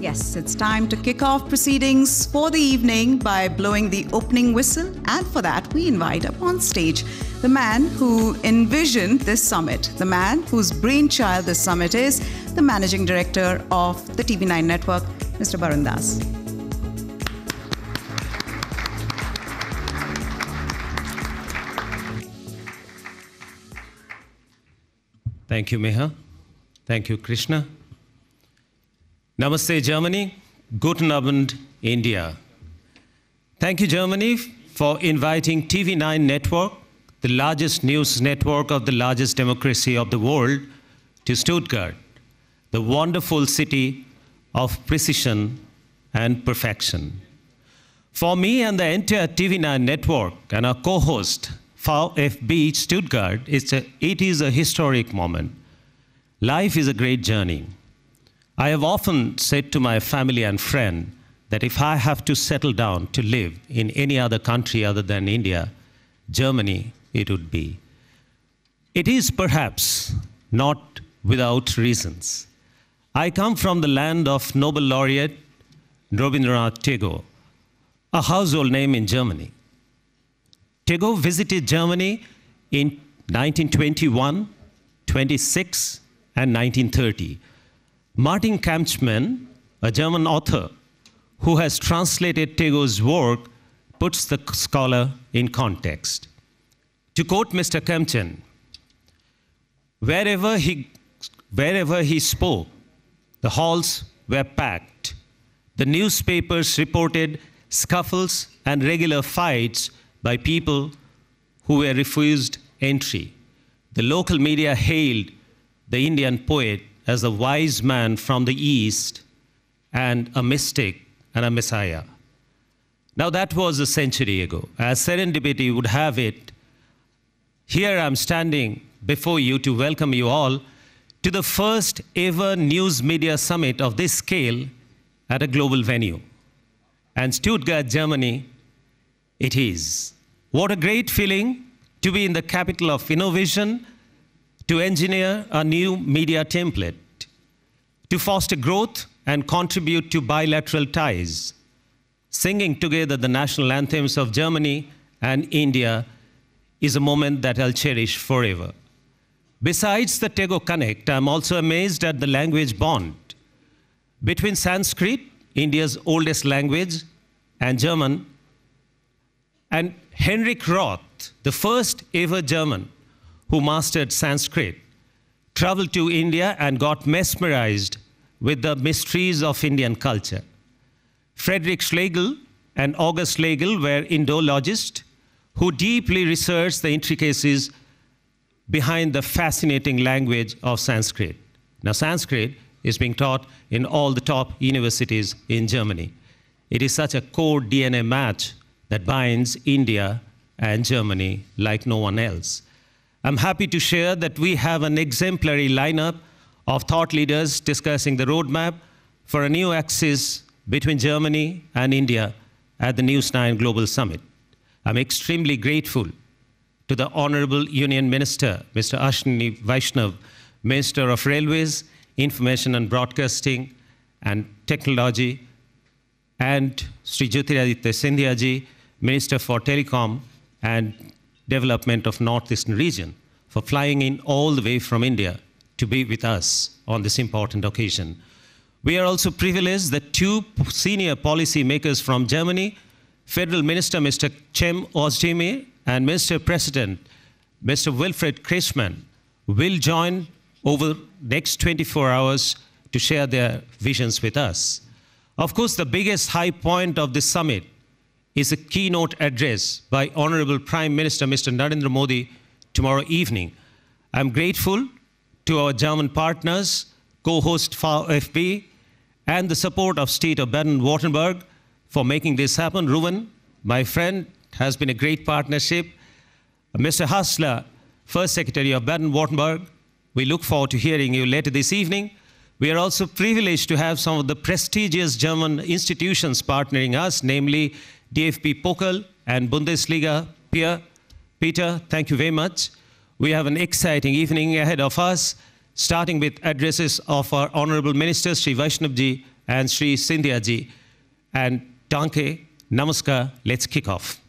Yes, it's time to kick off proceedings for the evening by blowing the opening whistle. And for that, we invite up on stage the man who envisioned this summit, the man whose brainchild this summit is, the managing director of the TV9 network, Mr. Varun Das. Thank you, Meha. Thank you, Krishna. Namaste, Germany. Guten Abend, India. Thank you, Germany, for inviting TV9 network, the largest news network of the largest democracy of the world, to Stuttgart, the wonderful city of precision and perfection. For me and the entire TV9 network and our co-host, VfB Stuttgart, it is a historic moment. Life is a great journey. I have often said to my family and friends that if I have to settle down to live in any other country other than India, Germany it would be. It is perhaps not without reasons. I come from the land of Nobel laureate Rabindranath Tagore, a household name in Germany. Tagore visited Germany in 1921, 26, and 1930. Martin Kampmann, a German author who has translated Tagore's work, puts the scholar in context. To quote Mr. Kampmann, wherever he spoke, the halls were packed. The newspapers reported scuffles and regular fights by people who were refused entry. The local media hailed the Indian poet as a wise man from the East and a mystic and a messiah. Now that was a century ago. As serendipity would have it, here I'm standing before you to welcome you all to the first ever news media summit of this scale at a global venue. And Stuttgart, Germany, it is. What a great feeling to be in the capital of innovation, to engineer a new media template, to foster growth and contribute to bilateral ties. Singing together the national anthems of Germany and India is a moment that I'll cherish forever. Besides the Tagore Connect, I'm also amazed at the language bond between Sanskrit, India's oldest language, and German, and Heinrich Roth, the first ever German who mastered Sanskrit, traveled to India and got mesmerized with the mysteries of Indian culture. Friedrich Schlegel and August Schlegel were Indologists who deeply researched the intricacies behind the fascinating language of Sanskrit. Now, Sanskrit is being taught in all the top universities in Germany. It is such a core DNA match that binds India and Germany like no one else. I'm happy to share that we have an exemplary lineup of thought leaders discussing the roadmap for a new axis between Germany and India at the News9 Global Summit. I'm extremely grateful to the Honorable Union Minister, Mr. Ashwini Vaishnav, Minister of Railways, Information and Broadcasting and Technology, and Sri Jyotiraditya Scindia ji, Minister for Telecom and Development of Northeastern Region, for flying in all the way from India to be with us on this important occasion. We are also privileged that two senior policy makers from Germany, Federal Minister Mr. Cem Özdemir and Mr. President Mr. Wilfried Kretschmann, will join over the next 24 hours to share their visions with us. Of course, the biggest high point of this summit is a keynote address by Honorable Prime Minister Mr. Narendra Modi tomorrow evening. I'm grateful to our German partners, co-host VfB, and the support of State of Baden-Württemberg for making this happen. Ruven, my friend, has been a great partnership. Mr. Hassler, First Secretary of Baden-Württemberg, we look forward to hearing you later this evening. We are also privileged to have some of the prestigious German institutions partnering us, namely DFB Pokal and Bundesliga. Peter, thank you very much. We have an exciting evening ahead of us, starting with addresses of our Honorable Ministers, Sri Vaishnavji and Sri Sindhya ji. And Danke, Namaskar, let's kick off.